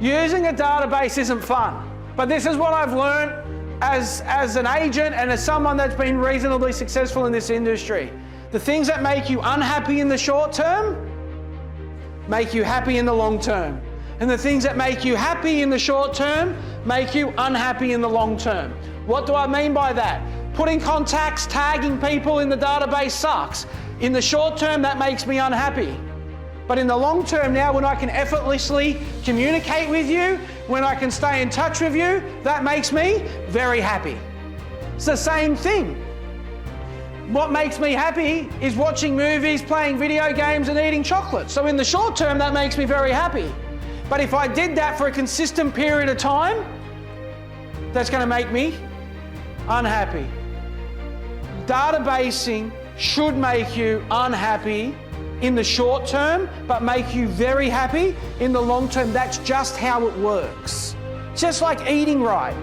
Using a database isn't fun, but this is what I've learned as an agent and as someone that's been reasonably successful in this industry. The things that make you unhappy in the short term make you happy in the long term. And the things that make you happy in the short term make you unhappy in the long term. What do I mean by that? Putting contacts, tagging people in the database sucks. In the short term, that makes me unhappy. But in the long term now, when I can effortlessly communicate with you, when I can stay in touch with you, that makes me very happy. It's the same thing. What makes me happy is watching movies, playing video games, and eating chocolate. So in the short term, that makes me very happy. But if I did that for a consistent period of time, that's going to make me unhappy. Databasing should make you unhappy in the short term, but make you very happy in the long term. That's just how it works. Just like eating right.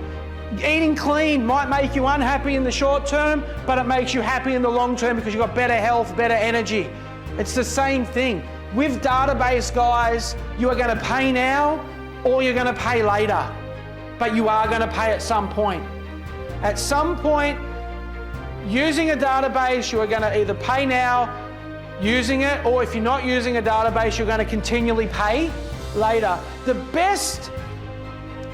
Eating clean might make you unhappy in the short term, but it makes you happy in the long term because you've got better health, better energy. It's the same thing. With database, guys, you are going to pay now or you're going to pay later, but you are going to pay at some point. At some point, using a database, you are going to either pay now using it, or if you're not using a database, you're going to continually pay later. The best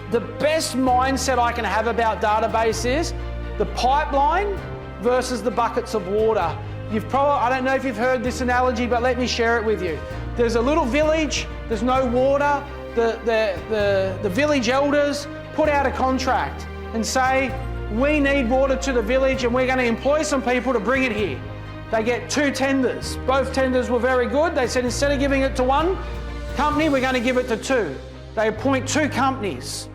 mindset I can have about database is the pipeline versus the buckets of water. I don't know if you've heard this analogy, but let me share it with you. There's a little village, there's no water. The village elders put out a contract and say, we need water to the village and we're going to employ some people to bring it here. They get 2 tenders. Both tenders were very good. They said, instead of giving it to 1 company, we're going to give it to 2. They appoint 2 companies.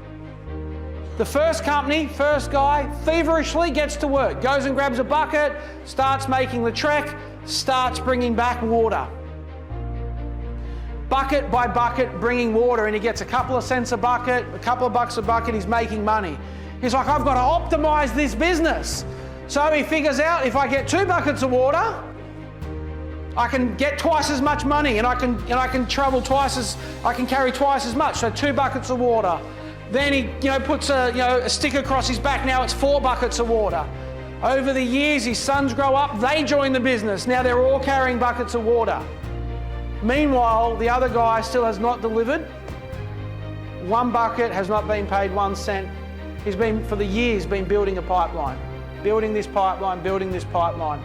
The first company, first guy, feverishly gets to work, goes and grabs a bucket, starts making the trek, starts bringing back water. Bucket by bucket, bringing water, and he gets a couple of cents a bucket, a couple of bucks a bucket, he's making money. He's like, I've got to optimize this business. So he figures out, if I get 2 buckets of water, I can get twice as much money, and I can travel I can carry twice as much. So 2 buckets of water. Then he, puts a stick across his back. Now it's 4 buckets of water. Over the years, his sons grow up. They join the business. Now they're all carrying buckets of water. Meanwhile, the other guy still has not delivered. 1 bucket, has not been paid 1 cent. He's been, for the years, been building a pipeline. Building this pipeline, building this pipeline.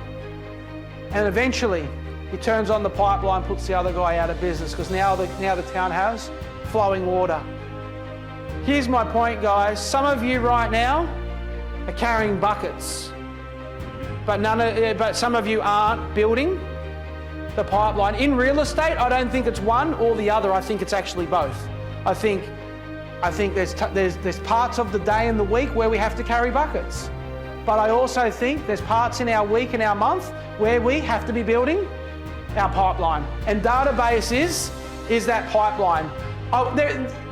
And eventually, he turns on the pipeline, puts the other guy out of business, because now the town has flowing water. Here's my point, guys. Some of you right now are carrying buckets, but some of you aren't building the pipeline. In real estate, I don't think it's one or the other. I think it's actually both. I think there's parts of the day and the week where we have to carry buckets. But I also think there's parts in our week and our month where we have to be building our pipeline. And database is that pipeline.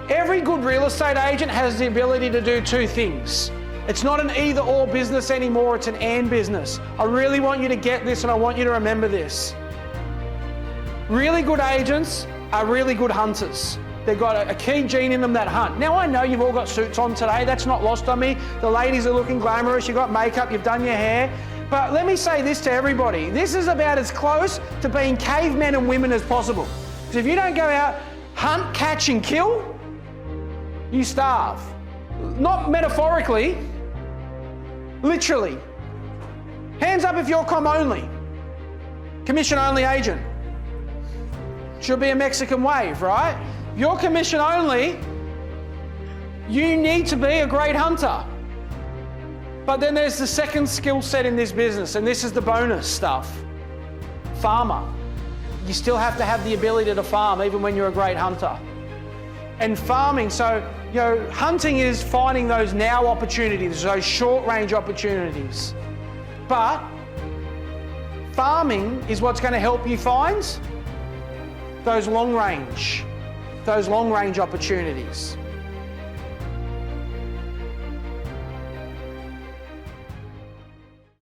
Every good real estate agent has the ability to do 2 things. It's not an either-or business anymore, it's an and business. I really want you to get this, and I want you to remember this. Really good agents are really good hunters. They've got a key gene in them that hunt. Now, I know you've all got suits on today. That's not lost on me. The ladies are looking glamorous. You've got makeup. You've done your hair. But let me say this to everybody. This is about as close to being cavemen and women as possible. Because if you don't go out, hunt, catch, and kill, you starve. Not metaphorically, literally. Hands up if you're only. Commission-only agent. Should be a Mexican wave, right? If you're commission only, you need to be a great hunter. But then there's the second skill set in this business, and this is the bonus stuff. Farmer. You still have to have the ability to farm even when you're a great hunter. And farming, so, hunting is finding those now opportunities, those short range opportunities. But farming is what's going to help you find those long range opportunities.